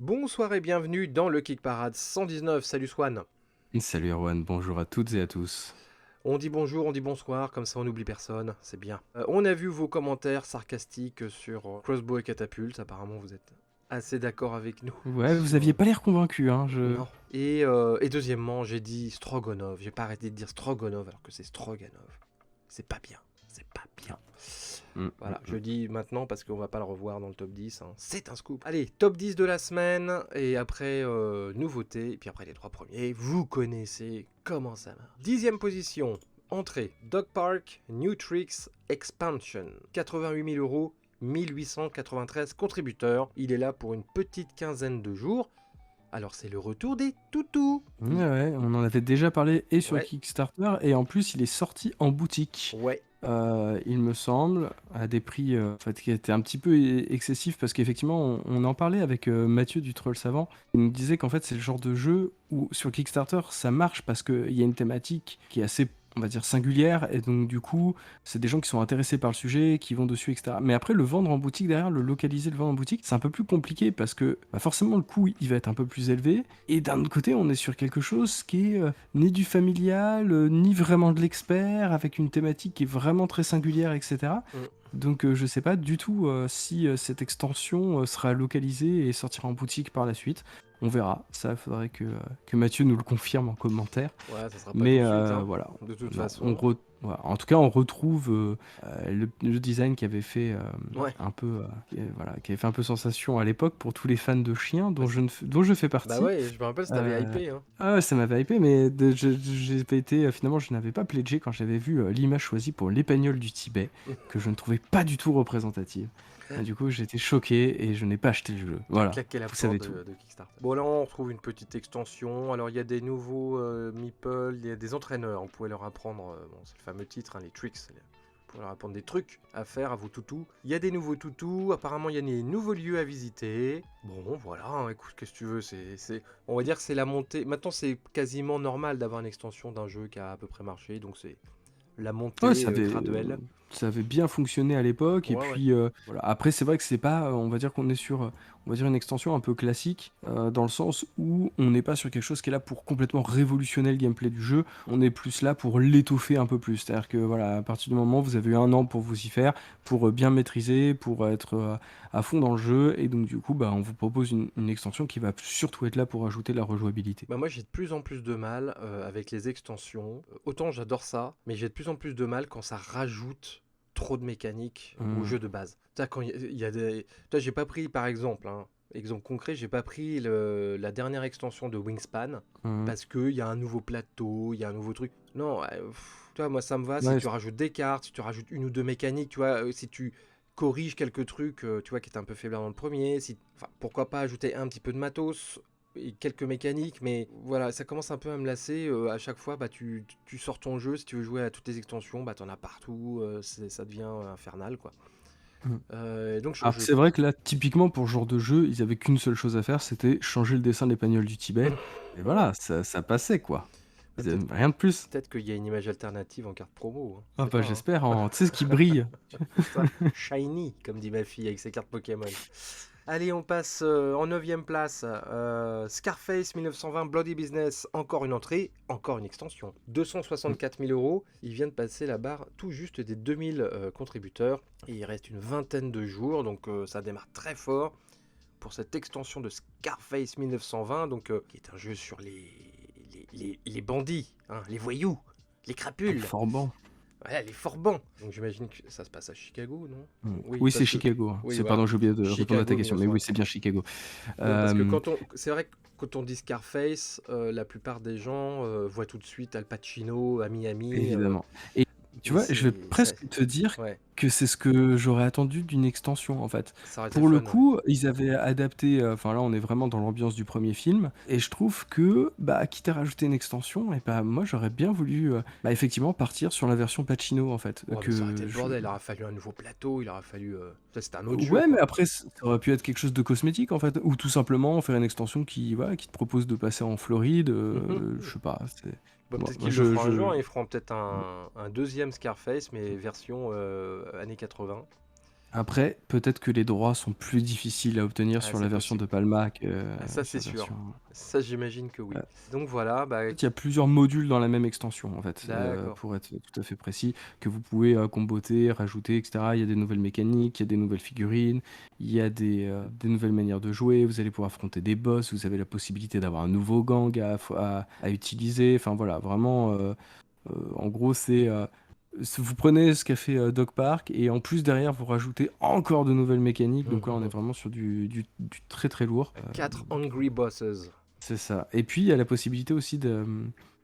Bonsoir et bienvenue dans le Kick Parade 119. Salut Swan. Salut Erwan, bonjour à toutes et à tous. On dit bonjour, on dit bonsoir, comme ça on n'oublie personne, c'est bien. On a vu vos commentaires sarcastiques sur Crossbow et Catapult, apparemment vous êtes assez d'accord avec nous. Ouais, vous sur... aviez pas l'air convaincu, hein, Non. Et deuxièmement, j'ai dit Stroganov, j'ai pas arrêté de dire Stroganov alors que c'est Stroganov. C'est pas bien, c'est pas bien. Voilà, je dis maintenant parce qu'on va pas le revoir dans le top 10, hein. C'est un scoop. Allez, top 10 de la semaine, et après nouveautés, et puis après les trois premiers, vous connaissez comment ça marche. 10e position, entrée, Dog Park, New Tricks, Expansion, 88 000 euros, 1893 contributeurs. Il est là pour une petite quinzaine de jours. Alors c'est le retour des toutous. Ouais, on en avait déjà parlé et sur Ouais. Kickstarter, et en plus il est sorti en boutique. Ouais. Il me semble, à des prix qui étaient un petit peu excessifs, parce qu'effectivement, on en parlait avec Mathieu du Troll Savant. Il nous disait qu'en fait, c'est le genre de jeu où sur Kickstarter, ça marche parce qu'il y a une thématique qui est assez, on va dire, singulière, et donc du coup, c'est des gens qui sont intéressés par le sujet, qui vont dessus, etc. Mais après, le vendre en boutique derrière, le localiser, le vendre en boutique, c'est un peu plus compliqué parce que forcément, le coût, il va être un peu plus élevé. Et d'un autre côté, on est sur quelque chose qui est ni du familial, ni vraiment de l'expert, avec une thématique qui est vraiment très singulière, etc. Donc je sais pas du tout si cette extension sera localisée et sortira en boutique par la suite. On verra. Ça, faudrait que Mathieu nous le confirme en commentaire. Ouais, ça sera pas Mais tout de suite, hein, voilà. de toute Non, façon. voilà. En tout cas, on retrouve le design qui avait fait Ouais. un peu, qui avait fait un peu sensation à l'époque pour tous les fans de chiens, dont je fais Bah partie. ouais, je me rappelle, ça t'avait hypé, hein. Ah ouais, ça m'avait hypé, mais j'ai pas été. Finalement, je n'avais pas pledgé quand j'avais vu l'image choisie pour l'épagnole du Tibet, que je ne trouvais pas du tout représentative. Et du coup, j'ai été choqué et je n'ai pas acheté le jeu. Voilà, Claquer la vous porte savez tout. de Kickstarter. Bon, là, on retrouve une petite extension. Alors, il y a des nouveaux meeples, il y a des entraîneurs. On pouvait leur apprendre, bon, c'est le fameux titre, hein, les tricks. On pouvait leur apprendre des trucs à faire à vos toutous. Il y a des nouveaux toutous. Apparemment, il y a des nouveaux lieux à visiter. Bon, voilà, hein, écoute, qu'est-ce que tu veux, on va dire que c'est la montée. Maintenant, c'est quasiment normal d'avoir une extension d'un jeu qui a à peu près marché. Donc, c'est la montée Ouais, graduelle. ça avait bien fonctionné à l'époque. Et Ouais, ouais. puis, voilà. Après, c'est vrai que c'est pas, on va dire qu'on est sur, on va dire une extension un peu classique, dans le sens où on n'est pas sur quelque chose qui est là pour complètement révolutionner le gameplay du jeu. On est plus là pour l'étoffer un peu plus. C'est-à-dire que, voilà, à partir du moment où vous avez eu un an pour vous y faire, pour bien maîtriser, pour être à fond dans le jeu, et donc du coup, bah, on vous propose une extension qui va surtout être là pour ajouter de la rejouabilité. Bah moi j'ai de plus en plus de mal avec les extensions. Autant j'adore ça, mais j'ai de plus en plus de mal quand ça rajoute trop de mécaniques au jeu de base. Tu sais, quand il y a des... Toi j'ai pas pris par exemple, hein, exemple concret, j'ai pas pris la dernière extension de Wingspan parce qu'il y a un nouveau plateau, il y a un nouveau truc. Non, tu vois, moi ça me va si Ouais, tu rajoutes des cartes, si tu rajoutes une ou deux mécaniques, tu vois, si tu corriges quelques trucs, tu vois, qui étaient un peu faibles dans le premier, si... enfin, pourquoi pas ajouter un petit peu de matos et quelques mécaniques, mais voilà, ça commence un peu à me lasser. À chaque fois, bah, tu sors ton jeu, si tu veux jouer à toutes les extensions, bah, t'en as partout, ça devient infernal, quoi. Mm. Donc, Alors que c'est vrai que là, typiquement pour ce genre de jeu, ils avaient qu'une seule chose à faire, c'était changer le dessin de l'épagnole du Tibet. Et voilà, ça passait quoi. Ils avaient rien de plus. peut-être qu'il y a une image alternative en carte promo, hein. Je Ah sais bah pas, hein. j'espère, tu sais ce qui brille. Ça, shiny, comme dit ma fille avec ses cartes Pokémon. Allez, on passe en 9ème place. Scarface 1920 Bloody Business, encore une entrée, encore une extension. 264 000 euros. Il vient de passer la barre tout juste des 2000 contributeurs. Et il reste une vingtaine de jours, donc ça démarre très fort pour cette extension de Scarface 1920, donc, qui est un jeu sur les bandits, hein, les voyous, les Les crapules. forbans. Ouais, les forbans. Donc j'imagine que ça se passe à Chicago, non? Oui, Oui, c'est parce que... Chicago, hein. Oui, C'est, voilà. pardon, j'ai oublié de répondre à ta Chicago question, mais oui, 1920. c'est bien Chicago. Non, parce que Euh, c'est vrai que quand on dit Scarface, la plupart des gens voient tout de suite Al Pacino à Miami. Évidemment. Et tu Et vois, je vais ça, presque te dire ouais, que c'est ce que j'aurais attendu d'une extension, en fait. ça aurait été Pour le fun, ouais. coup, ils avaient adapté, enfin là, on est vraiment dans l'ambiance du premier film, et je trouve que, bah, quitte à rajouter une extension, et bah, moi, j'aurais bien voulu, bah, effectivement, partir sur la version Pacino, en fait. Ouais, mais ça aurait été le bordel. Il aurait fallu un nouveau plateau, il aurait fallu. Ça, c'était un autre jeu, Ouais, mais quoi. après, ça aurait pu être quelque chose de cosmétique, en fait, ou tout simplement faire une extension qui, voilà, qui te propose de passer en Floride, je sais pas, c'est... Bon, Moi, peut-être moi, qu'ils le feront un jour, hein. Ils feront peut-être un deuxième Scarface, mais version années 80. Après, peut-être que les droits sont plus difficiles à obtenir Ah, sur la c'est version de possible. Palma que Ah, ça, sur c'est la sûr. version. Ça, j'imagine que oui. Donc voilà, bah, En fait, il y a plusieurs modules dans la même extension, en fait, d'accord. pour être tout à fait précis, que vous pouvez, comboter, rajouter et cetera. Il y a des nouvelles mécaniques, il y a des nouvelles figurines, il y a des nouvelles manières de jouer. Vous allez pouvoir affronter des boss, vous avez la possibilité d'avoir un nouveau gang à utiliser. Enfin voilà, vraiment, en gros, vous prenez ce qu'a fait, Dog Park et en plus derrière vous rajoutez encore de nouvelles mécaniques. Donc là, on est Mhm. vraiment sur du très, très lourd. 4 Angry Bosses. C'est ça. Et puis, il y a la possibilité aussi de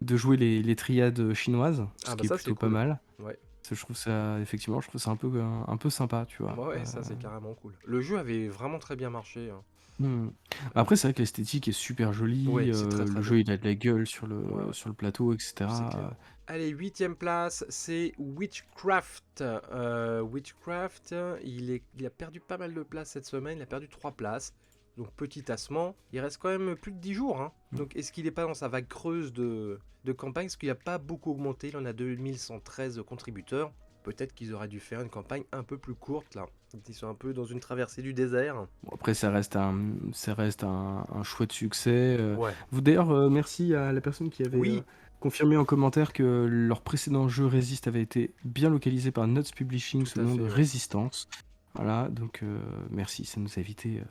jouer les triades chinoises, Ah, ce bah qui est ça, c'est plutôt pas cool. mal. Ouais. Parce que je trouve ça, effectivement, je trouve ça un peu sympa, tu vois. Ouais, ça, c'est carrément cool. Le jeu avait vraiment très bien marché, hein. Hmm. Après, c'est vrai que l'esthétique est super jolie. Ouais, c'est très très Le bien. jeu, il a de la gueule Ouais, ouais, sur le plateau, c'est clair. etc. Allez, huitième place, c'est Witchcraft. Witchcraft, il a perdu pas mal de places cette semaine. Il a perdu 3 places. Donc petit tassement. Il reste quand même plus de 10 jours, hein. Donc est-ce qu'il n'est pas dans sa vague creuse de campagne? Parce qu'il n'a pas beaucoup augmenté. Il en a 2113 contributeurs. Peut-être qu'ils auraient dû faire une campagne un peu plus courte là. Ils sont un peu dans une traversée du désert. Bon, après, ça reste un chouette succès. Ouais. Vous, d'ailleurs, merci à la personne qui avait Oui, confirmé en commentaire que leur précédent jeu Resist avait été bien localisé par Nuts Publishing tout sous à le nom de fait, ouais. Résistance. Voilà, donc merci, ça nous a évité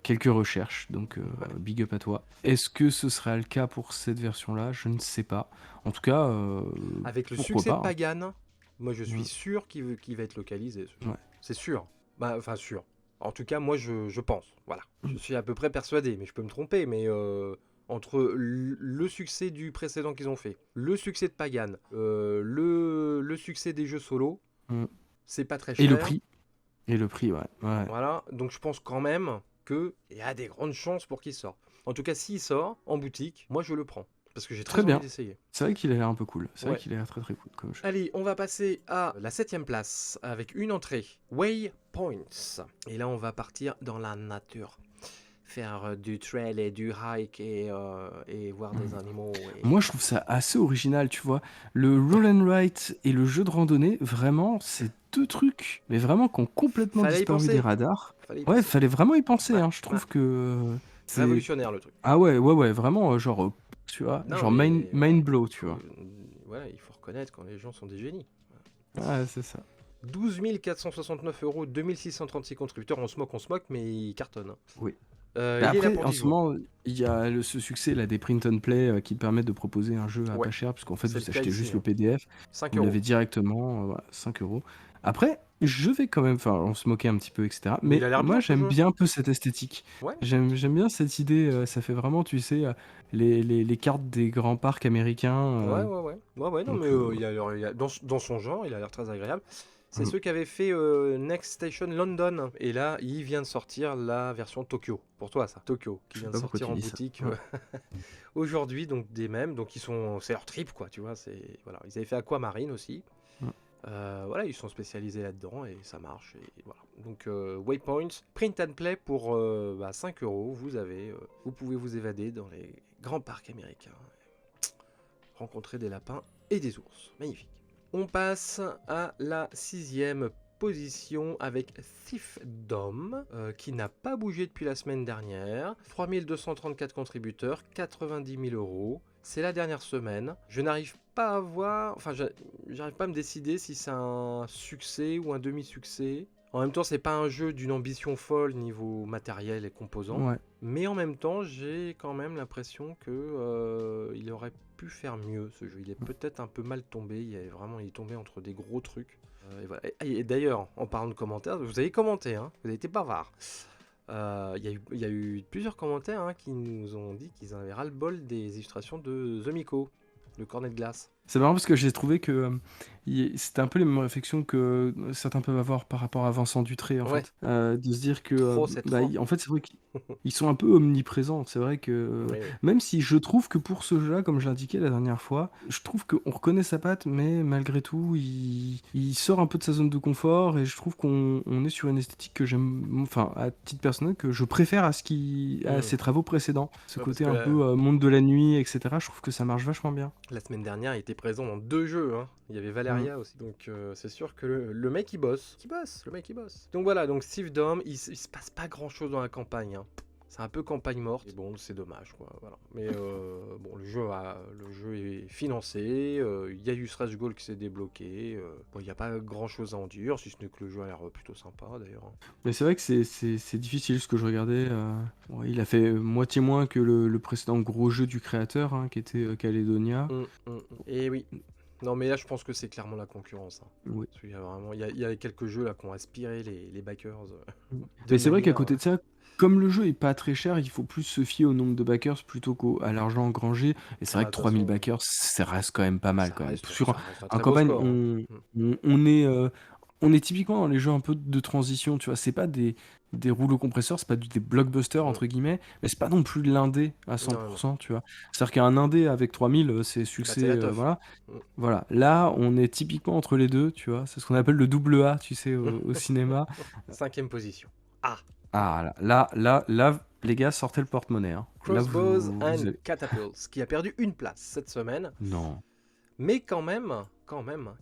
quelques recherches, donc Ouais. big up à toi. Est-ce que ce sera le cas pour cette version-là? Je ne sais pas. En tout cas, Avec le pourquoi succès de pas, hein. Pagan, moi je suis Mm. sûr qu'il va être localisé ce jeu. Ouais. C'est sûr. Bah, enfin sûr. En tout cas, moi je pense. Voilà. Je Mm. suis à peu près persuadé, mais je peux me tromper. Mais entre le succès du précédent qu'ils ont fait, le succès de Pagan, le succès des jeux solo, Mm. c'est pas très Et le cher. prix. Et le prix, ouais. Ouais. Voilà. Donc je pense quand même qu'il y a des grandes chances pour qu'il sorte. En tout cas, s'il sort en boutique, moi je le prends. Parce que j'ai Très très envie bien. d'essayer. C'est vrai qu'il a l'air un peu cool. C'est vrai Ouais. qu'il a l'air très très cool comme jeu. Allez, on va passer à la 7ème place avec une entrée, Waypoints. Et là, on va partir dans la nature. Faire du trail et du hike et voir des animaux. Moi, je trouve ça assez original, tu vois. Le roll and write et le jeu de randonnée, vraiment, c'est deux trucs, mais vraiment qui ont complètement Fallait y disparu des penser. radars. Fallait y Ouais, penser. fallait vraiment y penser, Ouais, hein. Je ouais. trouve que c'est... Révolutionnaire le truc. Ah ouais, ouais, ouais, vraiment, genre, tu vois, Non, genre mais mind blow, tu vois. voilà, il faut reconnaître quand les gens sont des génies. Ouais, c'est ça. 12 469 €, 2636 contributeurs. On se moque, mais il cartonne, hein. Oui. Il Mais est là après, pour en 10 ce jours. moment, il y a ce succès là des print and play qui permettent de proposer un jeu à Ouais, pas cher, puisqu'en fait c'est le vous cas achetez ici, juste hein. le PDF, 5 vous l'avez €. directement, voilà, 5 euros. Après, je vais quand même, enfin, on se moquait un petit peu, etc. Mais il Mais a l'air moi, bien ce j'aime jeu. bien un peu cette esthétique. Ouais. J'aime bien cette idée. Ça fait vraiment, tu sais, les cartes des grands parcs américains. Ouais, ouais, ouais. Ouais, ouais, non, mais Donc, dans son genre, il a l'air très agréable. C'est mm, ceux qui avaient fait Next Station London. Et là, il vient de sortir la version Tokyo. Pour toi, ça. Tokyo, qui je sais vient de pas pourquoi sortir tu en dis ça. boutique Ouais. aujourd'hui. Donc, des mêmes. Donc, c'est leur trip, quoi. Tu vois, c'est. Voilà. Ils avaient fait Aquamarine aussi. Mm. Voilà, ils sont spécialisés là-dedans et ça marche. Et voilà. Donc, Waypoints, print and play pour 5 €. Vous pouvez vous évader dans les grands parcs américains. Rencontrer des lapins et des ours. Magnifique. On passe à la 6ème position avec Thief Dome, qui n'a pas bougé depuis la semaine dernière. 3234 contributeurs, 90 000 €. C'est la dernière semaine. Je n'arrive pas à voir, enfin, j'arrive pas à me décider si c'est un succès ou un demi-succès. En même temps, c'est pas un jeu d'une ambition folle niveau matériel et composants. Ouais. Mais en même temps, j'ai quand même l'impression que il aurait pu faire mieux ce jeu. Il est peut-être un peu mal tombé. Il est tombé entre des gros trucs. Et voilà. Et d'ailleurs, en parlant de commentaires, vous avez commenté, hein, vous avez été bavard. Il y a eu plusieurs commentaires, hein, qui nous ont dit qu'ils en avaient ras-le-bol des illustrations de The Miko, le cornet de glace. C'est marrant parce que j'ai trouvé que c'était un peu les mêmes réflexions que certains peuvent avoir par rapport à Vincent Dutré, en Ouais, fait. De se dire que, trop, c'est trop. en fait, c'est vrai Ils sont un peu omniprésents. C'est vrai que Oui, oui. même si je trouve que pour ce jeu-là, comme je l'indiquais la dernière fois, je trouve qu'on reconnaît sa patte, mais malgré tout, il sort un peu de sa zone de confort et je trouve qu'on est sur une esthétique que j'aime, enfin, à titre personnel, que je préfère à Hmm. ses travaux précédents. Ce Ouais, parce côté que un peu monde de la nuit, etc. Je trouve que ça marche vachement bien. la semaine dernière, il était présent dans 2 jeux, hein. Il y avait Mm. Valeria aussi. Donc c'est sûr que le mec il bosse. Le mec il bosse. Donc voilà, donc Steve Dom, il se passe pas grand chose dans la campagne, hein. C'est un peu campagne morte. Et bon, c'est dommage, quoi. Voilà. Mais bon, le jeu est financé. Il y a eu Stretch Goal qui s'est débloqué. Bon, il n'y a pas grand chose à en dire, si ce n'est que le jeu a l'air plutôt sympa d'ailleurs. Mais c'est vrai que c'est difficile ce que je regardais. Ouais, il a fait moitié moins que le précédent gros jeu du créateur, hein, qui était Caledonia. Et oui. Non, mais là, je pense que c'est clairement la concurrence, hein. Oui. Parce qu'il y a vraiment, il y a quelques jeux là qui ont aspiré les backers de Mais c'est vrai qu'à manière. côté de ça, comme le jeu est pas très cher, il faut plus se fier au nombre de backers plutôt qu'à l'argent engrangé. Et c'est vrai Ah, de que toute 3000 façon, backers, ça reste quand même pas mal quand même. Sur ça reste un un très beau campagne, score, hein. on est typiquement dans les jeux un peu de transition, tu vois. C'est pas des rouleaux compresseurs, c'est pas des blockbusters Mm. entre guillemets, mais c'est pas non plus de l'indé à Non, non, non. 100%, tu vois. C'est-à-dire qu'un indé avec 3000, c'est Bah, c'est succès, la teuf. voilà. Voilà, là, on est typiquement entre les deux, tu vois. C'est ce qu'on appelle le double A, tu sais, Mm. au cinéma. 5e position. Ah, Ah, là, les gars, sortez le porte-monnaie, hein. Là, Crossbows vous and allez... Catapults, qui a perdu une place cette semaine, Non. mais quand même,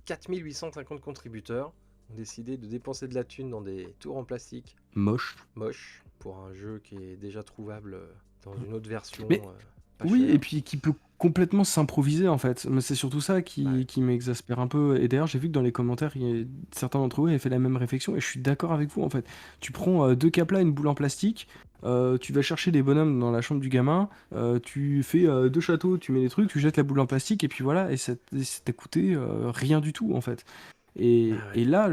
4850 contributeurs ont décidé de dépenser de la thune dans des tours en plastique Moche. moches pour un jeu qui est déjà trouvable dans une autre version Mais pas oui, et chère. puis qui peut complètement s'improviser, en fait. Mais c'est surtout ça Bah oui. qui m'exaspère un peu. Et d'ailleurs, j'ai vu que dans les commentaires, certains d'entre vous avaient fait la même réflexion, et je suis d'accord avec vous, en fait. Tu prends deux caplas, une boule en plastique, tu vas chercher des bonhommes dans la chambre du gamin, tu fais deux châteaux, tu mets des trucs, tu jettes la boule en plastique, et puis voilà, et ça t'a coûté rien du tout, en fait. Bah ouais. Et là,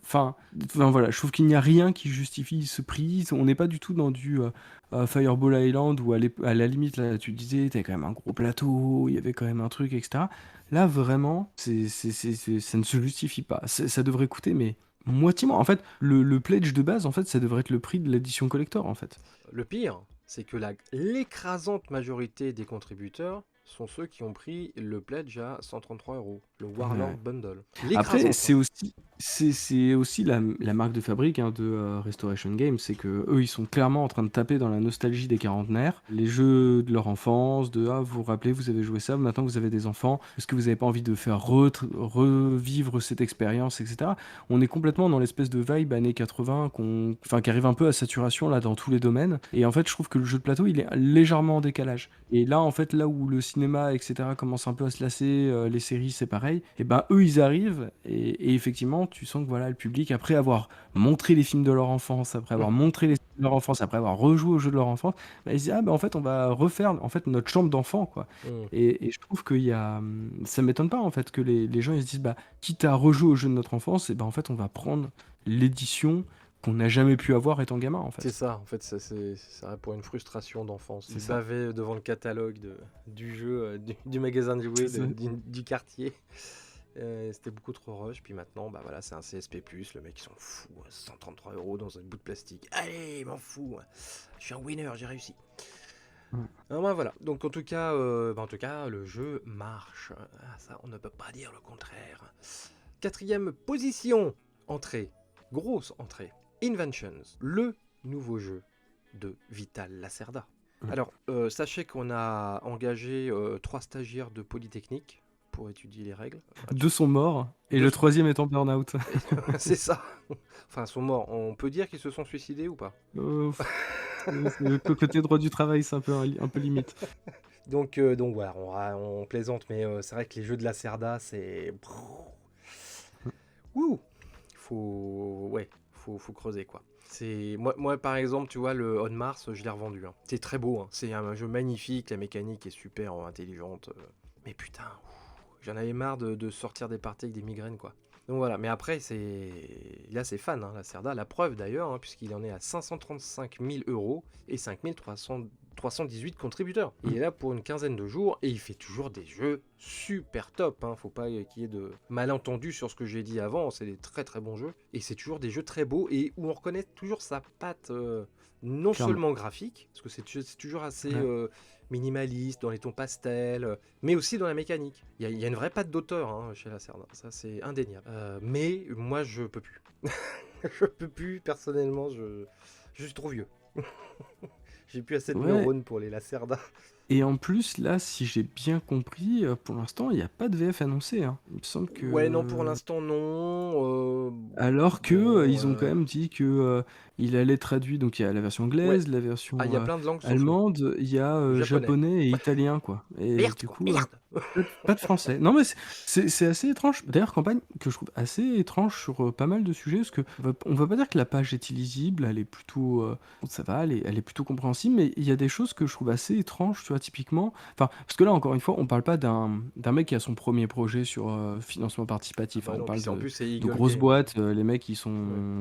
enfin, voilà, je trouve qu'il n'y a rien qui justifie ce prix. On n'est pas du tout dans du Fireball Island où à la limite, là, tu disais, t'avais quand même un gros plateau, il y avait quand même un truc, etc. Là, vraiment, ça ne se justifie pas. Ça devrait coûter, mais moitié moins. En fait, le pledge de base, en fait, ça devrait être le prix de l'édition collector, en fait. Le pire, c'est que l'écrasante majorité des contributeurs sont ceux qui ont pris le pledge à 133 €, le Warlord Ouais. Bundle. Après, L'écrasante, hein. c'est aussi la marque de fabrique, hein, de Restoration Games, c'est que eux, ils sont clairement en train de taper dans la nostalgie des quarantenaires, les jeux de leur enfance, de ah, vous vous rappelez, vous avez joué ça, maintenant vous avez des enfants, est-ce que vous n'avez pas envie de faire revivre cette expérience, etc. On est complètement dans l'espèce de vibe années 80 enfin, qui arrive un peu à saturation là dans tous les domaines. Et en fait, je trouve que le jeu de plateau, il est légèrement en décalage. Et là, en fait, là où le cinéma, etc., commence un peu à se lasser, les séries, c'est pareil, et ben eux, ils arrivent, et effectivement, tu sens que voilà, le public, après avoir montré les films de leur enfance, après avoir montré les films de leur enfance, après avoir rejoué aux jeux de leur enfance, bah, ils disent, ah ben en fait, on va refaire en fait, notre chambre d'enfant, quoi. Mm. Et je trouve qu'il y a... Ça m'étonne pas, en fait, que les gens, ils se disent, bah, quitte à rejouer aux jeux de notre enfance, et ben en fait, on va prendre l'édition qu'on n'a jamais pu avoir étant gamin, en C'est fait. ça, en fait, ça pour une frustration d'enfance. C'est Ils ça. bavaient devant le catalogue du jeu, du magasin de jouets, C'est ça. du quartier. C'était beaucoup trop rush, puis maintenant, bah voilà, c'est un CSP+, le mec, ils s'en fout, 133 € dans un bout de plastique. Allez, m'en fous, je suis un winner, j'ai réussi. Ouais. Ah, bah, voilà, donc en tout cas, le jeu marche. Ah, ça, on ne peut pas dire le contraire. 4e position, entrée, grosse entrée, Inventions, le nouveau jeu de Vital Lacerda. Ouais. Alors, sachez qu'on a engagé 3 stagiaires de Polytechnique pour étudier les règles. Deux sont morts, et Deux le sont- troisième est en burn-out. C'est ça. Enfin, ils sont morts. On peut dire qu'ils se sont suicidés ou pas? Le côté droit du travail, c'est un peu limite. Donc voilà, on plaisante, mais c'est vrai que les jeux de Lacerda, c'est... Wouh! Faut creuser, quoi. Moi, par exemple, tu vois, le On Mars, je l'ai revendu, hein. C'est très beau, hein. C'est un jeu magnifique, la mécanique est super intelligente. Mais putain, j'en avais marre de sortir des parties avec des migraines, quoi. Donc voilà, mais après, là, c'est fan, hein, Lacerda. La preuve, d'ailleurs, hein, puisqu'il en est à 535 000 € et 5300 318 contributeurs. Il est là pour une quinzaine de jours et il fait toujours des jeux super top. Hein. Faut pas qu'il y ait de malentendus sur ce que j'ai dit avant. C'est des très très bons jeux. Et c'est toujours des jeux très beaux et où on reconnaît toujours sa patte non Clairement. seulement graphique, parce que c'est toujours assez Ouais. minimaliste dans les tons pastels, mais aussi dans la mécanique. Il y a une vraie patte d'auteur hein, chez Lacerda. Ça c'est indéniable. Mais moi je peux plus. Je peux plus personnellement. Je suis trop vieux. J'ai plus assez de Ouais. neurones pour les Lacerda. Et en plus, là, si j'ai bien compris, pour l'instant, il n'y a pas de VF annoncé, hein. Il me semble Ouais, non, pour que. l'instant, non. Alors que Bon, ils ont quand même dit que il allait traduire. Donc il y a la version ouais. anglaise, la Ah, version il y a plein de langues sauf le allemande, il y a japonais. japonais et italien, quoi. Et Merde, du quoi. coup, Merde. pas de français. Non, mais c'est assez étrange. D'ailleurs, campagne que je trouve assez étrange sur pas mal de sujets, parce que on va pas dire que la page est illisible, elle est plutôt, ça va, elle est plutôt compréhensible, mais il y a des choses que je trouve assez étranges, tu vois, typiquement. Enfin, parce que là, encore une fois, on parle pas d'un mec qui a son premier projet sur financement Ah participatif, hein. bah On non, puis parle en plus, c'est de Eagle grosses Game. boîtes, les mecs, Ouais.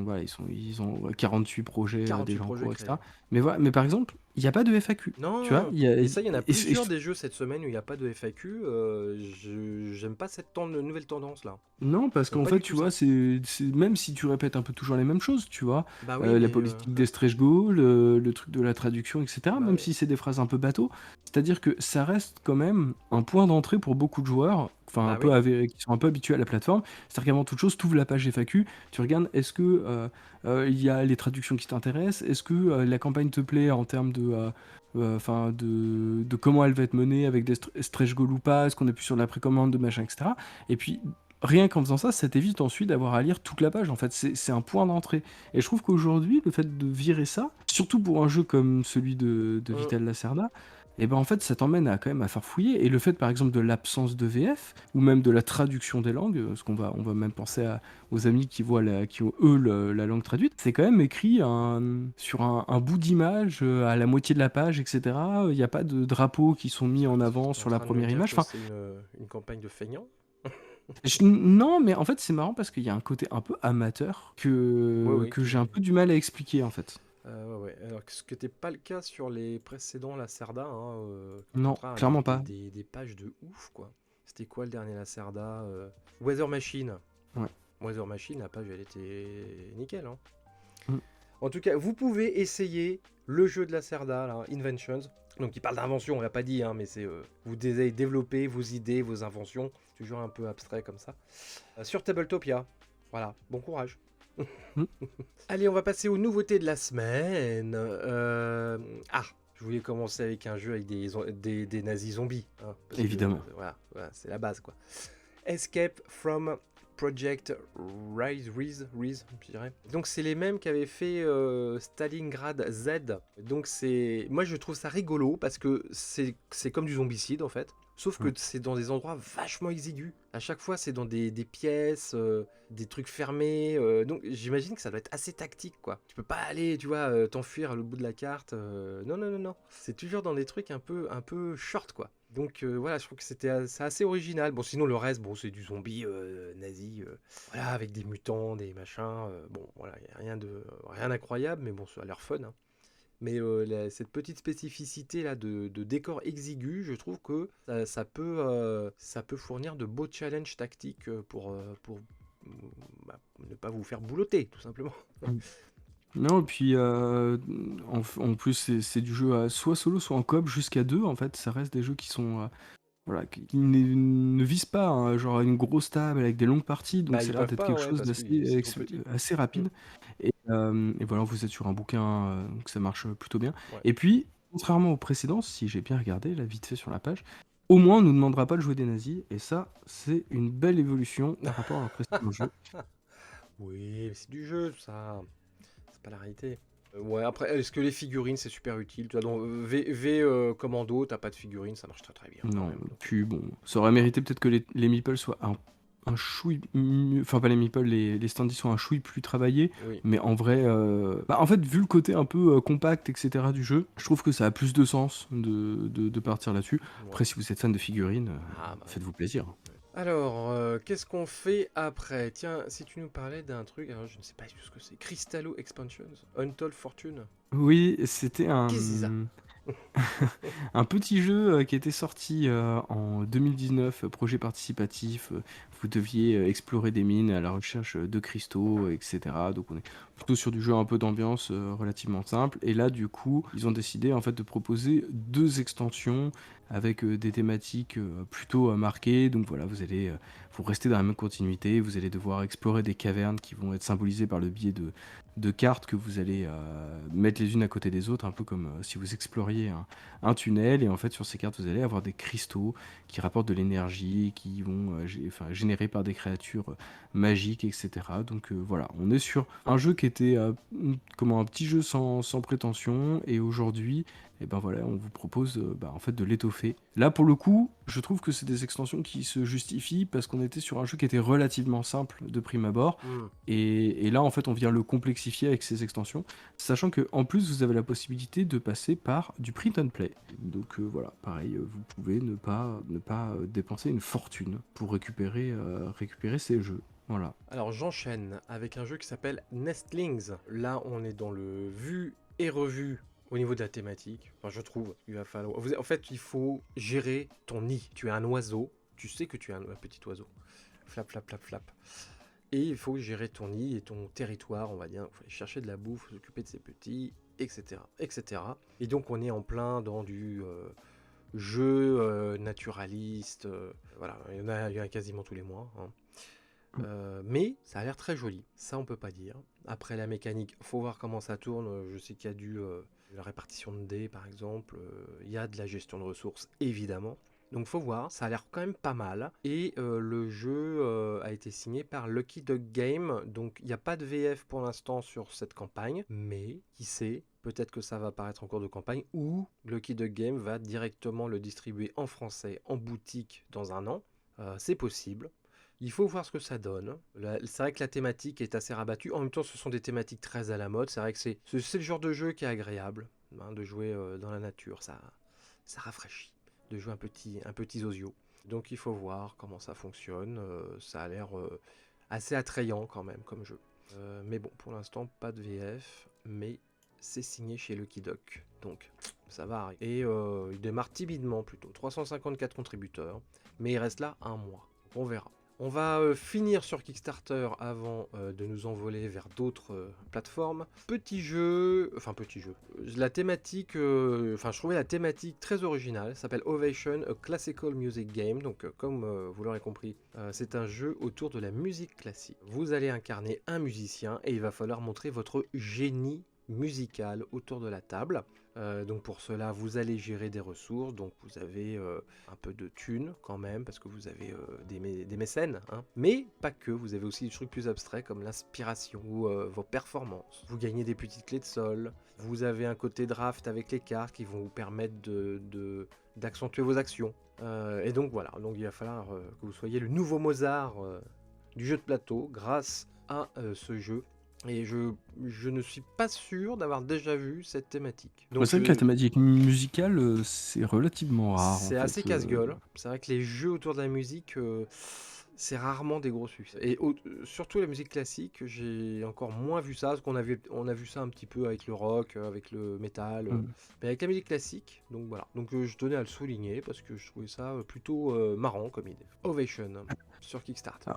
voilà, ils ont 48 projets 48 déjà en projets cours, créés. etc. Mais voilà, mais par exemple, il n'y a pas de FAQ. Tu vois, Non. il y a, Et ça, il y en a et plusieurs des jeux cette semaine où il n'y a pas de FAQ. J'aime pas cette nouvelle tendance là. non, parce J'aime qu'en pas fait, du tu tout ça. vois, même si tu répètes un peu toujours les mêmes choses, tu vois, Bah oui, la mais politique des stretch goals, le truc de la traduction, etc., bah même oui. si c'est des phrases un peu bateau, c'est-à-dire que ça reste quand même un point d'entrée pour beaucoup de joueurs, enfin, un Bah peu oui. qui sont un peu habitués à la plateforme. C'est-à-dire qu'avant toute chose, tu ouvres la page FAQ, tu regardes, est-ce que il y a les traductions qui t'intéressent, est-ce que la campagne te plaît en termes enfin, de comment elle va être menée, avec des stretch goals ou pas, est-ce qu'on est plus sur la précommande, de machin, etc. Et puis, rien qu'en faisant ça, ça t'évite ensuite d'avoir à lire toute la page. En fait, c'est un point d'entrée. Et je trouve qu'aujourd'hui, le fait de virer ça, surtout pour un jeu comme celui de Hum. Vital Lacerda, et ben en fait, ça t'emmène à quand même à faire fouiller. Et le fait, par exemple, de l'absence de VF ou même de la traduction des langues, parce on va même penser aux amis qui voient qui ont eux la langue traduite, c'est quand même écrit sur un bout d'image à la moitié de la page, etc. Il n'y a pas de drapeaux qui sont mis en avant T'es en sur la train de me première dire image. que Enfin, c'est une campagne de feignants? Non, mais en fait, c'est marrant parce qu'il y a un côté un peu amateur Oui, oui, que j'ai un peu du mal à expliquer, en fait. ouais, ouais. Alors, ce qui n'était pas le cas sur les précédents Lacerda, hein, qui au Non, contraire avaient clairement fait pas. des pages de ouf, quoi. C'était quoi le dernier Lacerda Weather Machine. Ouais. Weather Machine, la page, elle était nickel, hein. Mm. En tout cas, vous pouvez essayer le jeu de Lacerda, là, Inventions. Donc, il parle d'invention, on l'a pas dit, hein, mais c'est vous développer vos idées, vos inventions. Toujours un peu abstrait comme ça. Sur Tabletopia. Voilà, bon courage. Mm. Allez, on va passer aux nouveautés de la semaine. Je voulais commencer avec un jeu avec des nazis zombies. Hein, parce que, Évidemment. voilà, c'est la base, quoi. Escape from Project Rise, je dirais. Donc c'est les mêmes qui avaient fait Stalingrad Z. Donc moi je trouve ça rigolo parce que c'est comme du zombicide en fait. Sauf que Ouais. c'est dans des endroits vachement exigus. À chaque fois, c'est dans des pièces, des trucs fermés. Donc j'imagine que ça doit être assez tactique, quoi. Tu peux pas aller, tu vois, t'enfuir à l'autre bout de la carte. Non, non, non, non. C'est toujours dans des trucs un peu short, quoi. Donc voilà, je trouve que c'est assez original. Bon, sinon le reste, bon, c'est du zombie nazi, voilà, avec des mutants, des machins. Bon, voilà, il y a rien d'incroyable, mais bon, ça a l'air fun, hein. Mais cette petite spécificité là de décor exigu, je trouve que ça peut fournir de beaux challenges tactiques pour ne pas vous faire boulotter, tout simplement. Mm. Non, et puis en plus, c'est du jeu soit solo, soit en coop jusqu'à 2. En fait, ça reste des jeux qui sont. Voilà, qui ne visent pas genre une grosse table avec des longues parties, donc Bah, c'est ils l'air peuvent d'être pas, quelque ouais, chose parce que c'est trop petit. assez Mm. rapide. Et voilà, vous êtes sur un bouquin, donc ça marche plutôt bien. Ouais. Et puis, contrairement aux précédents, si j'ai bien regardé, là, vite fait sur la page, au moins on ne nous demandera pas de jouer des nazis, et ça, c'est une belle évolution par rapport à un précédent jeu. Oui, mais c'est du jeu, ça. C'est pas la réalité. Ouais, après, est-ce que les figurines, c'est super utile? Tu vois, dans Commando, t'as pas de figurines, ça marche très très bien quand Non, même. Donc, puis bon, ça aurait mérité peut-être que les meeples soient un chouille mieux, enfin pas les meeples, les standees soient un chouille plus travaillés, oui. mais en vrai, en fait, vu le côté un peu compact, etc. du jeu, je trouve que ça a plus de sens de partir là-dessus. Ouais. Après, si vous êtes fan de figurines, Ah, bah, faites-vous plaisir. alors, qu'est-ce qu'on fait après? Tiens, si tu nous parlais d'un truc, alors je ne sais pas ce que c'est. Crystallo Expansions, Untold Fortune. Oui, c'était Qu'est-ce que c'est ça? Un petit jeu qui était sorti en 2019, projet participatif. Vous deviez explorer des mines à la recherche de cristaux, etc. Donc on est plutôt sur du jeu un peu d'ambiance relativement simple. Et là, du coup, ils ont décidé en fait de proposer deux extensions avec des thématiques plutôt marquées. Donc voilà, vous restez dans la même continuité. Vous allez devoir explorer des cavernes qui vont être symbolisées par le biais de cartes que vous allez mettre les unes à côté des autres, un peu comme si vous exploriez un tunnel. Et en fait, sur ces cartes, vous allez avoir des cristaux qui rapportent de l'énergie, qui vont générés par des créatures magiques, etc. Donc voilà, on est sur un jeu qui était comment un petit jeu sans prétention. Et aujourd'hui, et ben voilà, on vous propose en fait de l'étoffer. Là, pour le coup, je trouve que c'est des extensions qui se justifient parce qu'on était sur un jeu qui était relativement simple de prime abord. Hmm. Et là, en fait, on vient le complexifier avec ces extensions, sachant que en plus, vous avez la possibilité de passer par du print and play. Donc voilà, pareil, vous pouvez ne pas dépenser une fortune pour récupérer ces jeux. Voilà. Alors j'enchaîne avec un jeu qui s'appelle Nestlings. Là, on est dans le vu et revu au niveau de la thématique. Enfin, je trouve, il va falloir. En fait, il faut gérer ton nid. Tu es un oiseau. Tu sais que tu es un petit oiseau. Flap, flap, flap, flap. Et il faut gérer ton nid et ton territoire, on va dire. Il faut aller chercher de la bouffe, s'occuper de ses petits, etc., etc. Et donc, on est en plein dans du jeu naturaliste. Voilà, il y en a quasiment tous les mois. Hein. Mais ça a l'air très joli, ça on peut pas dire. Après la mécanique, faut voir comment ça tourne. Je sais qu'il y a la répartition de dés par exemple, il y a de la gestion de ressources évidemment. Donc faut voir, ça a l'air quand même pas mal. Et le jeu a été signé par Lucky Duck Game, donc il n'y a pas de VF pour l'instant sur cette campagne, mais qui sait, peut-être que ça va apparaître en cours de campagne, ou Lucky Duck Game va directement le distribuer en français en boutique dans un an. C'est possible. Il faut voir ce que ça donne. C'est vrai que la thématique est assez rabattue. En même temps, ce sont des thématiques très à la mode. C'est vrai que c'est le genre de jeu qui est agréable hein, de jouer dans la nature. Ça rafraîchit de jouer un petit zozio. Donc il faut voir comment ça fonctionne. Ça a l'air assez attrayant quand même comme jeu. Mais bon, pour l'instant, pas de VF. Mais c'est signé chez Lucky Duck. Donc ça va arriver. Et il démarre timidement plutôt. 354 contributeurs. Mais il reste là un mois. On verra. On va finir sur Kickstarter avant de nous envoler vers d'autres plateformes. Petit jeu. La thématique, je trouvais la thématique très originale. Ça s'appelle Ovation, a Classical Music Game. Donc, comme vous l'aurez compris, c'est un jeu autour de la musique classique. Vous allez incarner un musicien et il va falloir montrer votre génie musical autour de la table. Donc pour cela, vous allez gérer des ressources. Donc vous avez un peu de thunes quand même, parce que vous avez des mécènes. Hein. Mais pas que, vous avez aussi des trucs plus abstraits comme l'inspiration ou vos performances. Vous gagnez des petites clés de sol. Vous avez un côté draft avec les cartes qui vont vous permettre d'accentuer vos actions. Et donc voilà, donc il va falloir que vous soyez le nouveau Mozart du jeu de plateau grâce à ce jeu. Et je ne suis pas sûr d'avoir déjà vu cette thématique. Donc C'est vrai que la thématique musicale, c'est relativement rare en c'est assez fait. casse-gueule. C'est vrai que les jeux autour de la musique, c'est rarement des gros succès. Et surtout la musique classique, j'ai encore moins vu ça, parce qu'on on a vu ça un petit peu avec le rock, avec le métal, mais avec la musique classique, donc voilà. Donc je tenais à le souligner, parce que je trouvais ça plutôt marrant comme idée. Ovation, sur Kickstarter.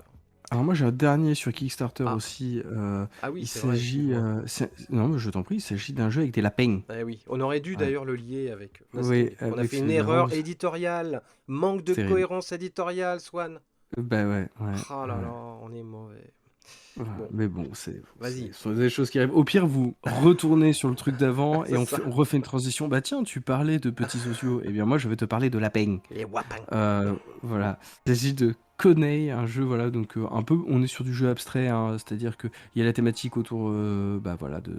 Alors moi j'ai un dernier sur Kickstarter Ah. aussi. Ah oui, Il c'est vrai, s'agit, non mais je t'en prie, il s'agit d'un jeu avec des lapins. Eh oui, on aurait dû Ouais. d'ailleurs le lier avec Oui, Nestling. On a avec fait ce une Zero, erreur éditoriale, manque de terrible. cohérence éditoriale, Swan. Bah ouais, Oh là là, on est mauvais. Voilà. Bon, Mais bon, vas-y. ce sont des choses qui arrivent. Au pire, vous retournez sur le truc d'avant et C'est ça. on refait une transition. Bah tiens, tu parlais de petits sociaux. Eh bien moi, je vais te parler de lapins. Les wapins. Voilà. Il s'agit de Coney, un jeu, voilà, donc un peu, on est sur du jeu abstrait, hein, c'est-à-dire qu'il y a la thématique autour voilà, de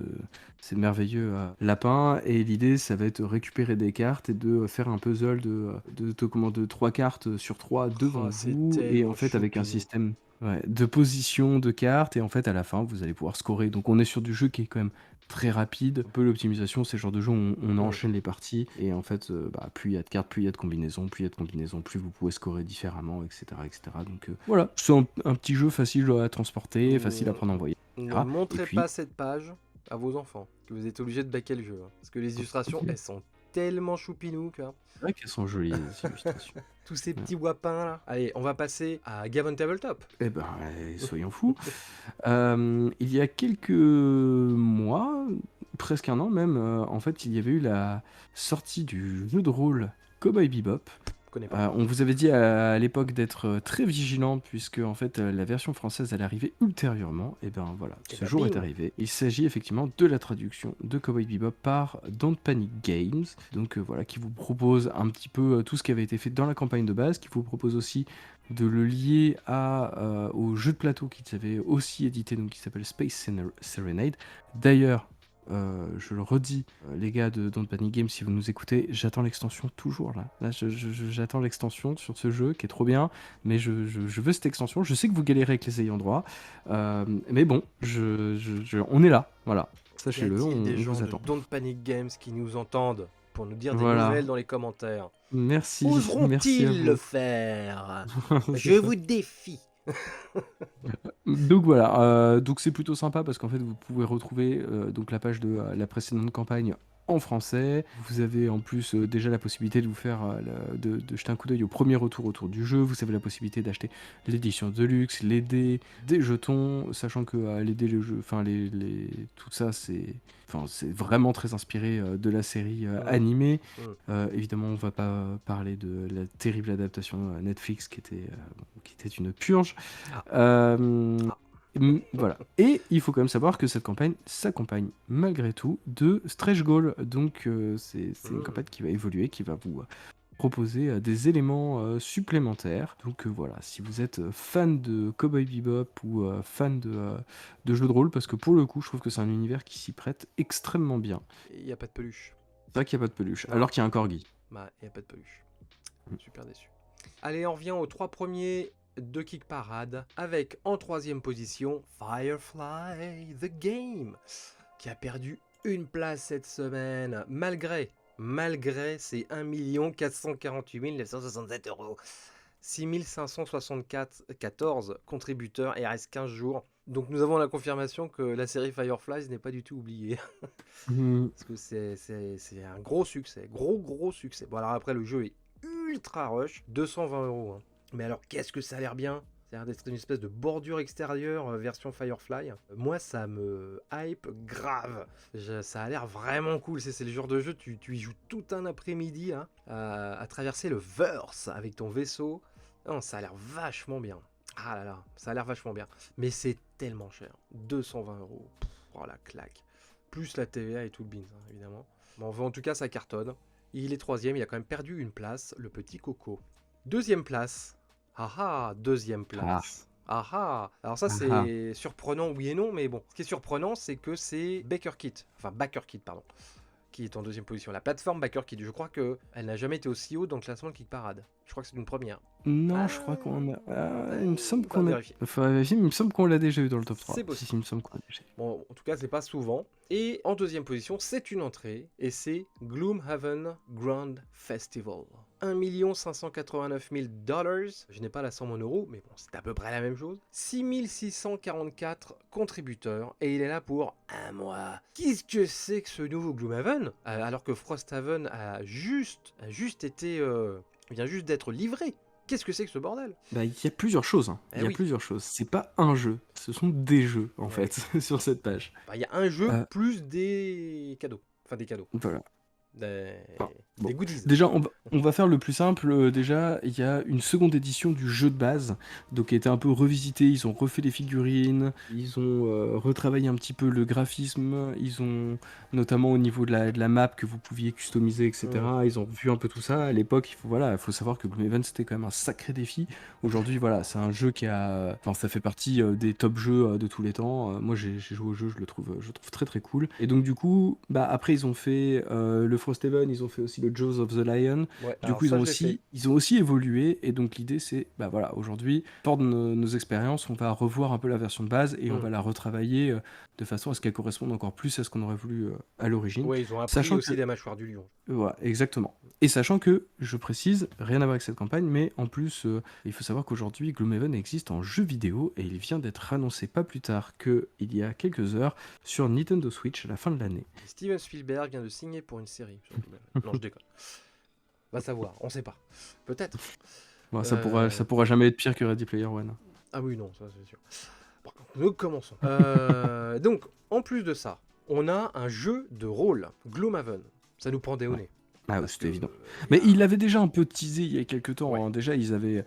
ces merveilleux lapins, et l'idée, ça va être de récupérer des cartes et de faire un puzzle de 3 cartes sur 3 devant Oh, c'est vous, et tellement en fait, avec un choupi. système de position de cartes, et en fait, à la fin, vous allez pouvoir scorer. Donc, on est sur du jeu qui est quand même très rapide. Un peu l'optimisation, c'est le genre de jeu où on enchaîne les parties, et en fait, plus il y a de cartes, plus il y a de combinaisons, plus vous pouvez scorer différemment, etc. etc. Donc voilà, c'est un petit jeu facile à transporter, facile à prendre en voyage, Ne etc. montrez Et puis, pas cette page à vos enfants, que vous êtes obligé de baquer le jeu. Hein, parce que les illustrations, ok. elles sont tellement choupinou, tu vois. C'est vrai qu'elles sont jolies, les illustrations. Tous ces Ouais. petits wapins là. Allez, on va passer à Gammon Tabletop. Eh ben, soyons fous. Il y a quelques mois, presque un an même, en fait, il y avait eu la sortie du jeu de rôle Cowboy Bebop. Je connais pas. On vous avait dit à l'époque d'être très vigilant puisque en fait la version française allait arriver ultérieurement. Et ben voilà, Et ce ben, jour est bing. arrivé. Il s'agit effectivement de la traduction de Cowboy Bebop par Don't Panic Games. Donc voilà, qui vous propose un petit peu tout ce qui avait été fait dans la campagne de base, qui vous propose aussi de le lier au jeu de plateau qu'ils avaient aussi édité, donc qui s'appelle Space Serenade. D'ailleurs, je le redis, les gars de Don't Panic Games, si vous nous écoutez, j'attends l'extension toujours là. Là, j'attends l'extension sur ce jeu qui est trop bien, mais je veux cette extension. Je sais que vous galérez avec les ayants droit, mais bon, on est là, voilà. Y Sachez-le, a-t-il on des gens vous de attend. Don't Panic Games qui nous entendent pour nous dire des Voilà. nouvelles dans les commentaires? Merci, merci à Oseront-ils le vous. faire? C'est Je ça. vous défie. Donc voilà, donc c'est plutôt sympa parce qu'en fait vous pouvez retrouver donc la page de la précédente campagne en français. Vous avez en plus déjà la possibilité de vous faire de jeter un coup d'œil au premier retour autour du jeu. Vous avez la possibilité d'acheter l'édition de luxe, les dés, des jetons, sachant que les dés, le jeu, enfin tout ça c'est vraiment très inspiré de la série animée. Évidemment, on va pas parler de la terrible adaptation Netflix qui était une purge. Voilà. Et il faut quand même savoir que cette campagne s'accompagne malgré tout de stretch goal. Donc c'est une campagne qui va évoluer, qui va vous proposer des éléments supplémentaires. Donc voilà, si vous êtes fan de Cowboy Bebop ou fan de jeux de rôle, parce que pour le coup, je trouve que c'est un univers qui s'y prête extrêmement bien. Il n'y a pas de peluche. C'est vrai qu'il n'y a pas de peluche, Non. alors qu'il y a un corgi. Bah, il n'y a pas de peluche. Super déçu. Allez, on revient aux 3 premiers de Kick Parade, avec en 3e position Firefly The Game, qui a perdu une place cette semaine, malgré ses 1 448 967 €. 6 574 contributeurs et il reste 15 jours. Donc nous avons la confirmation que la série Fireflies n'est pas du tout oubliée. Parce que c'est un gros succès, gros succès. Bon alors après le jeu est ultra rush, 220 €. Hein. Mais alors qu'est-ce que ça a l'air bien? Ça a l'air d'être une espèce de bordure extérieure version Firefly. Moi ça me hype grave. Ça a l'air vraiment cool. C'est le genre de jeu, tu y joues tout un après-midi hein, à traverser le verse avec ton vaisseau. Non, ça a l'air vachement bien. Ah là là, ça a l'air vachement bien. Mais c'est tellement cher. 220 €. Oh la claque. Plus la TVA et tout le beans, hein, évidemment. Bon, en tout cas, ça cartonne. Il est 3e, il a quand même perdu une place, le petit Coco. 2e place. Ah ah, 2e place. Ah ah. Alors ça, c'est surprenant, oui et non, mais bon. Ce qui est surprenant, c'est que c'est BakerKit. Enfin, BakerKit, pardon. Qui est en 2e position. La plateforme BakerKit. Je crois qu'elle n'a jamais été aussi haute dans le classement de Kick Parade. Je crois que c'est une première. Non, je crois qu'on a. Il me semble qu'on a. vérifier. Faut vérifier, mais il me semble qu'on l'a déjà eu dans le top 3. C'est possible. Si, il me semble qu'on l'a déjà eu. Bon, en tout cas, c'est pas souvent. Et en 2e position, c'est une entrée. Et c'est Gloomhaven Grand Festival. 1 589 000 $. Je n'ai pas la somme en euros, mais bon, c'est à peu près la même chose. 6 644 contributeurs. Et il est là pour un mois. Qu'est-ce que c'est que ce nouveau Gloomhaven? Alors que Frosthaven a juste été... vient juste d'être livré. Qu'est-ce que c'est que ce bordel? Bah, il y a plusieurs choses. Hein. Il y a plusieurs choses. C'est pas un jeu, ce sont des jeux en fait sur cette page. Bah, il y a un jeu plus des cadeaux. Enfin, des cadeaux. Voilà. Des goodies. Déjà, on va faire le plus simple. Déjà, il y a une seconde édition du jeu de base, donc qui a été un peu revisité. Ils ont refait les figurines, ils ont retravaillé un petit peu le graphisme, ils ont notamment au niveau de la map que vous pouviez customiser, etc. Ils ont revu un peu tout ça. À l'époque, il faut savoir que Gloomhaven c'était quand même un sacré défi. Aujourd'hui, voilà, c'est un jeu ça fait partie des top jeux de tous les temps. Moi, j'ai joué au jeu, je le trouve très très cool. Et donc du coup, après ils ont fait le Frosthaven, ils ont fait aussi le Jaws of the Lion. Du coup, ils ont aussi évolué. Et donc l'idée, c'est, aujourd'hui, fort de nos expériences, on va revoir un peu la version de base et on va la retravailler de façon à ce qu'elle corresponde encore plus à ce qu'on aurait voulu à l'origine. Oui, ils ont appris aussi des mâchoires du lion. Voilà, exactement. Et sachant que, je précise, rien à voir avec cette campagne, mais en plus, il faut savoir qu'aujourd'hui, Gloomhaven existe en jeu vidéo et il vient d'être annoncé pas plus tard qu'il y a quelques heures sur Nintendo Switch à la fin de l'année. Steven Spielberg vient de signer pour une série série sur Gloomhaven. Non, je déconne. Va savoir, on sait pas. Peut-être. Bon, Euh, ça pourra jamais être pire que Ready Player One. Ah oui, non, ça c'est sûr. Bon, nous commençons. Donc, en plus de ça, on a un jeu de rôle, Gloomhaven. Ça nous prend des au Ouais. nez. Ah oui, Parce c'était que évident. y Mais a- il l'avait déjà un peu teasé il y a quelques temps, Ouais, hein. Déjà, ils avaient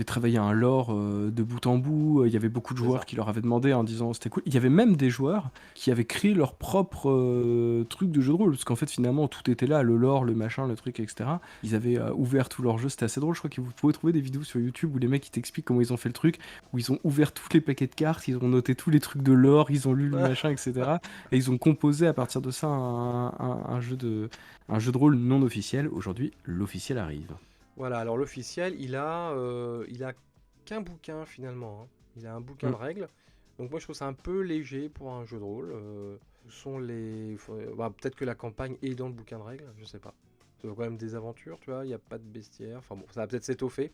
travaillé un lore de bout en bout. Il y avait beaucoup de c'est joueurs ça. qui leur avaient demandé en disant c'était cool. Il y avait même des joueurs qui avaient créé leur propre truc de jeu de rôle. Parce qu'en fait, finalement, tout était là, le lore, le machin, le truc, etc. Ils avaient ouvert tout leur jeu. C'était assez drôle. Je crois que vous pouvez trouver des vidéos sur YouTube où les mecs ils t'expliquent comment ils ont fait le truc, où ils ont ouvert tous les paquets de cartes, ils ont noté tous les trucs de lore, ils ont lu le machin, etc. Et ils ont composé à partir de ça un jeu de rôle non officiel. Aujourd'hui, l'officiel arrive. Voilà, alors l'officiel, il a qu'un bouquin finalement, hein. Il a un bouquin Mm. de règles. Donc moi je trouve ça un peu léger pour un jeu de rôle. Peut-être que la campagne est dans le bouquin de règles, je sais pas. C'est quand même des aventures, tu vois, il n'y a pas de bestiaire. Enfin bon, ça va peut-être s'étoffer.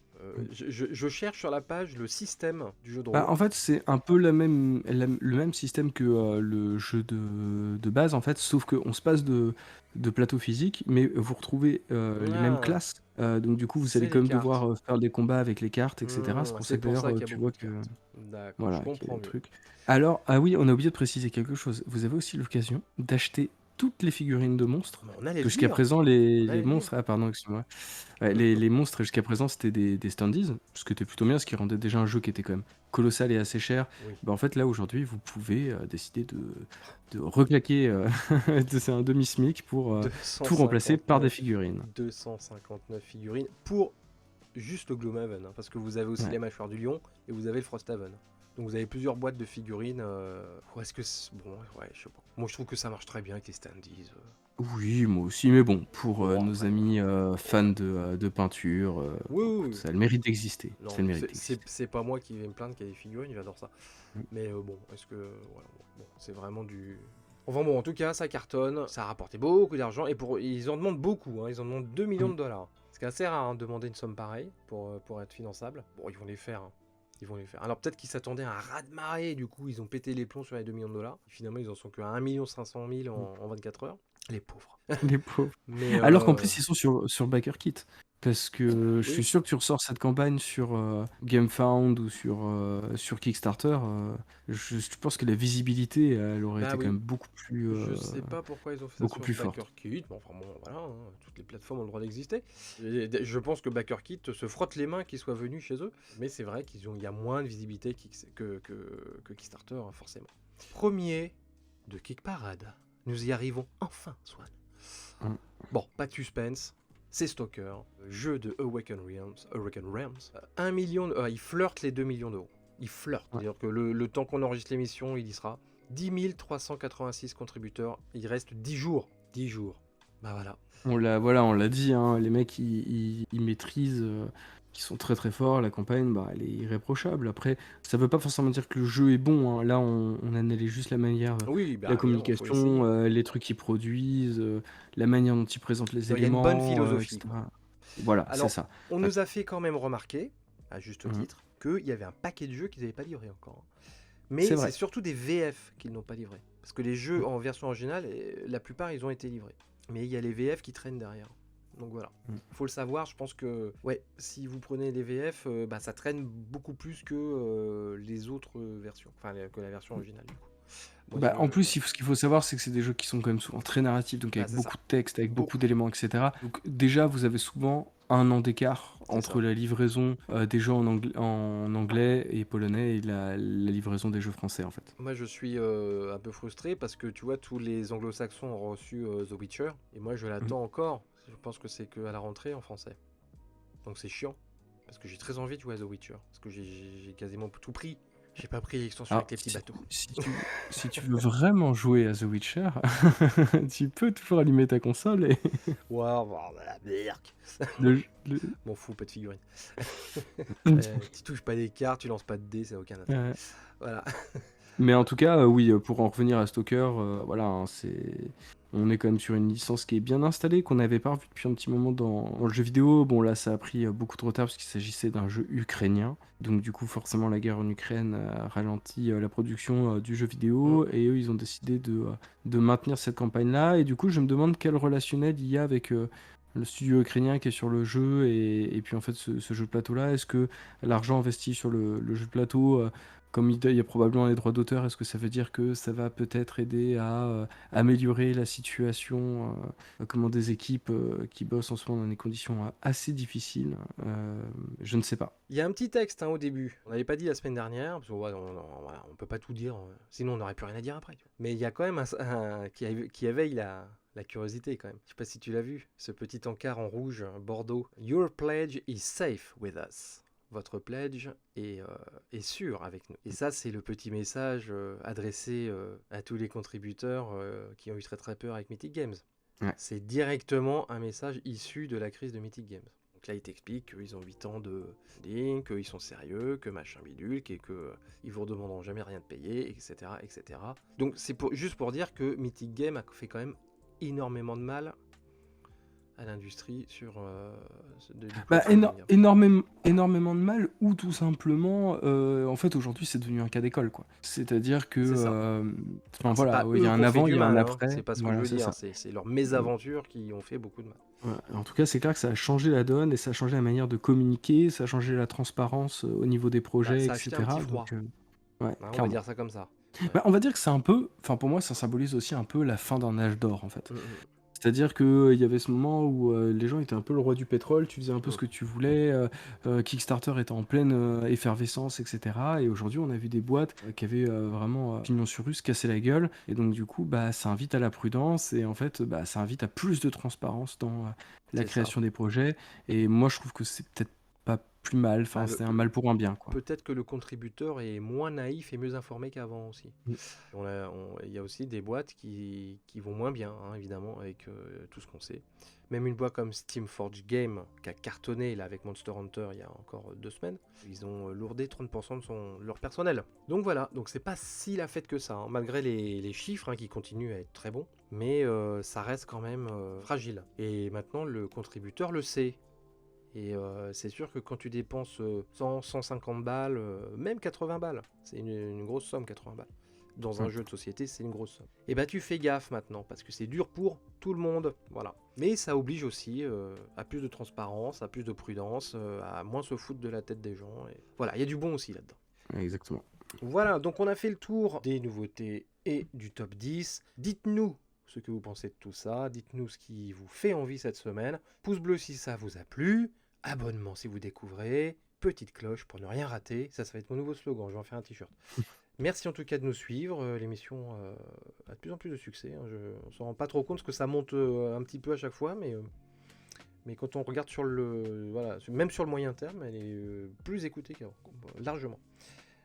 Je cherche sur la page le système du jeu de Bah, rôle. en fait, c'est un peu le même système que le jeu de base, en fait, sauf qu'on se passe de plateau physique, mais vous retrouvez les mêmes Ah, classes. Donc, du coup, vous c'est allez les quand même cartes. devoir faire des combats avec les cartes, etc. C'est pour ça C'est que pour d'ailleurs, ça qu'il y a tu beaucoup vois de que. cartes. D'accord, je Voilà, qu'il y a comprends des mieux. trucs. Alors, ah oui, on a oublié de préciser quelque chose. Vous avez aussi l'occasion d'acheter toutes les figurines de monstres. Mais on allait Que le jusqu'à dire, présent, on les allait le dire. monstres. Ah, pardon, excuse-moi. Ouais, les monstres, jusqu'à présent, c'était des standees, ce qui était plutôt bien, ce qui rendait déjà un jeu qui était quand même colossal et assez cher. Oui. Bah, en fait, là, aujourd'hui, vous pouvez décider de reclaquer c'est un demi-smic pour tout remplacer par des 259, figurines. 259 figurines pour juste le Gloomhaven, hein, parce que vous avez aussi Ouais. les mâchoires du lion et vous avez le Frosthaven. Donc vous avez plusieurs boîtes de figurines. Est-ce que bon, ouais, je sais pas. Moi je trouve que ça marche très bien avec les standees. Oui, moi aussi, mais bon, pour Bon nos après, amis fans ouais. de peinture, Oui, bon, oui, écoute, oui. ça a le mérite d'exister. Ça a Non, le mérite d'exister. c'est pas moi qui vais me plaindre qu'il y a des figurines, j'adore ça. Mm. Mais bon, est-ce que voilà, bon, c'est vraiment du. Enfin bon, en tout cas, ça cartonne, ça a rapporté beaucoup d'argent et ils en demandent beaucoup, hein, ils en demandent 2 millions Mm. de dollars. C'est assez rare hein, de demander une somme pareille pour être finançable. Bon, ils vont les faire, hein. Ils vont les faire. Alors peut-être qu'ils s'attendaient à un raz-de-marée, du coup ils ont pété les plombs sur les 2 millions de dollars. Finalement ils en sont qu'à 1 500 000 en 24 heures. Les pauvres. Les pauvres. Mais Alors qu'en plus, ils sont sur BackerKit. Parce que je suis oui, sûr que tu ressors cette campagne sur GameFound ou sur Kickstarter. Je pense que la visibilité, elle aurait bah été quand oui. même Je sais pas pourquoi ils ont fait ça beaucoup sur plus forte. BackerKit, mais enfin bon, voilà, hein, toutes les plateformes ont le droit d'exister. Et je pense que BackerKit se frotte les mains qu'ils soient venus chez eux, mais c'est vrai il y a moins de visibilité que Kickstarter, hein, forcément. Premier de Kick Parade. Nous y arrivons enfin, Swan. Mm. Bon, pas de suspense. C'est Stalker, jeu de Awaken Realms. 1 million, il flirte les 2 millions d'euros. Il flirte, Ouais. c'est-à-dire que le temps qu'on enregistre l'émission, il y sera. 10 386 contributeurs, il reste 10 jours. 10 jours. Bah voilà. On l'a dit, hein, les mecs, ils maîtrisent, ils sont très très forts. La campagne, bah, elle est irréprochable. Après, ça veut pas forcément dire que le jeu est bon, hein. Là, on analyse juste la manière, Oui, la bah oui, non, faut essayer. communication, les trucs qu'ils produisent, la manière dont ils présentent les Il y a une bonne éléments, philosophie, quoi. etc. Voilà, c'est Alors, ça. on nous a fait quand même remarquer, à juste Mhm. titre, qu'il y avait un paquet de jeux qu'ils n'avaient pas livré encore. C'est Mais c'est vrai. surtout des VF qu'ils n'ont pas livrés. Parce que les jeux en version originale, la plupart, ils ont été livrés. Mais il y a les VF qui traînent derrière. Donc voilà. Mm. Faut le savoir, je pense que ouais, si vous prenez les VF, bah, ça traîne beaucoup plus que les autres versions. Enfin, que la version originale, du coup. Moi, Bah, en plus, ouais. ce qu'il faut savoir, c'est que c'est des jeux qui sont quand même souvent très narratifs, donc Bah, avec c'est ça. beaucoup de texte, avec beaucoup Beaucoup. d'éléments, etc. Donc déjà, vous avez souvent un an d'écart C'est entre ça. la livraison des jeux en anglais et polonais et la livraison des jeux français, en fait. Moi, je suis un peu frustré parce que tu vois, tous les anglo-saxons ont reçu The Witcher. Et moi, je Mhm. l'attends encore. Je pense que c'est qu'à la rentrée en français. Donc c'est chiant. Parce que j'ai très envie de jouer à The Witcher. Parce que j'ai quasiment tout pris. J'ai pas pris l'extension Alors, avec les petits bateaux. si tu veux vraiment jouer à The Witcher, tu peux toujours allumer ta console et Waouh, la merde. le, le- M'en fous, pas de figurine. Tu touches pas des cartes, tu lances pas de dés, ça n'a aucun intérêt. Euh, Voilà. Mais en tout cas, oui, pour en revenir à Stalker, voilà, hein, On est quand même sur une licence qui est bien installée, qu'on n'avait pas revue depuis un petit moment dans le jeu vidéo. Bon, là, ça a pris beaucoup trop tard parce qu'il s'agissait d'un jeu ukrainien. Donc, du coup, forcément, la guerre en Ukraine a ralenti la production du jeu Mm. vidéo. Et eux, ils ont décidé de maintenir cette campagne-là. Et du coup, je me demande quel relationnel il y a avec le studio ukrainien qui est sur le jeu. Et puis, en fait, ce jeu de plateau-là, est-ce que l'argent investi sur le jeu de plateau, comme il y a probablement les droits d'auteur, est-ce que ça veut dire que ça va peut-être aider à améliorer la situation comment des équipes qui bossent en ce moment dans des conditions assez difficiles? Je ne sais pas. Il y a un petit texte au début. On n'avait pas dit la semaine dernière, parce qu'on voilà, on peut pas tout dire, sinon on n'aurait plus rien à dire après. Tu vois. Mais il y a quand même qui éveille la curiosité quand même. Je sais pas si tu l'as vu, ce petit encart en rouge, bordeaux. Your pledge is safe with us. Votre pledge est sûr avec nous. Et ça, c'est le petit message adressé à tous les contributeurs qui ont eu très très peur avec Mythic Games. Ouais. C'est directement un message issu de la crise de Mythic Games. Donc là, il t'explique qu'ils ont 8 ans de funding, qu'ils sont sérieux, que machin bidule, et qu'ils vous demanderont jamais rien de payer, etc. etc. Donc c'est juste pour dire que Mythic Games a fait quand même énormément de mal à l'industrie sur du énormément de mal, ou tout simplement, en fait, aujourd'hui, c'est devenu un cas d'école, quoi. C'est-à-dire que, c'est ça. enfin Alors, c'est voilà, pas il y eux a un qui ont fait avant, du il y a un mal, après. c'est pas ce que je Voilà, veux c'est dire, ça. c'est leurs mésaventures qui ont fait beaucoup de mal. Ouais, en tout cas, c'est clair que ça a changé la donne et ça a changé la manière de communiquer, ça a changé la transparence au niveau des Bah, projets, ça a acheté un petit etc. froid, Donc, ouais, on va clairement. dire ça comme ça. Ouais. Bah, on va dire que c'est un peu, enfin pour moi, ça symbolise aussi un peu la fin d'un âge d'or, en fait. Mm, C'est-à-dire qu'il y avait ce moment où les gens étaient un peu le roi du pétrole, tu faisais un peu mm, ce que tu voulais, Kickstarter était en pleine effervescence, etc. Et aujourd'hui, on a vu des boîtes qui avaient vraiment pignon sur rue, se casser la gueule. Et donc, du coup, bah, ça invite à la prudence et en fait, bah, ça invite à plus de transparence dans la c'est ça. création des projets. Et moi, je trouve que c'est peut-être pas plus mal, Bah, enfin, c'est un mal pour un bien, quoi. peut-être que le contributeur est moins naïf et mieux informé qu'avant aussi. Mm. Il y a aussi des boîtes qui vont moins bien, évidemment, avec tout ce qu'on sait. Même une boîte comme Steamforge Game, qui a cartonné là, avec Monster Hunter il y a encore 2 semaines, ils ont lourdé 30% de leur personnel. Donc voilà, donc c'est pas si la fête que ça, malgré les chiffres qui continuent à être très bons, mais ça reste quand même fragile. Et maintenant, le contributeur le sait. Et c'est sûr que quand tu dépenses 100, 150 balles, même 80 balles, c'est une grosse somme, 80 balles. Dans un jeu de société, c'est une grosse somme. Et bah tu fais gaffe maintenant, parce que c'est dur pour tout le monde. Voilà. Mais ça oblige aussi à plus de transparence, à plus de prudence, à moins se foutre de la tête des gens. Et... Voilà, il y a du bon aussi là-dedans. Exactement. Voilà, donc on a fait le tour des nouveautés et du top 10. Dites-nous ce que vous pensez de tout ça. Dites-nous ce qui vous fait envie cette semaine. Pouce bleu si ça vous a plu. Abonnement si vous découvrez. Petite cloche pour ne rien rater. Ça va être mon nouveau slogan. Je vais en faire un t-shirt. Merci en tout cas de nous suivre. L'émission a de plus en plus de succès. On s'en rend pas trop compte parce que ça monte un petit peu à chaque fois. Mais quand on regarde sur même sur le moyen terme, elle est plus écoutée qu'avant. Largement.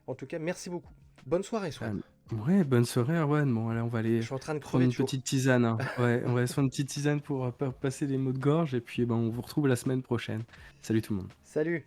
En tout cas, merci beaucoup. Bonne soirée, Swan. Ouais, bonne soirée, Erwan. Bon, allez, on va aller Je suis en train de prendre crever une de chaud. petite tisane, hein. Ouais, on va aller se prendre une petite tisane pour passer les maux de gorge et puis on vous retrouve la semaine prochaine. Salut tout le monde. Salut.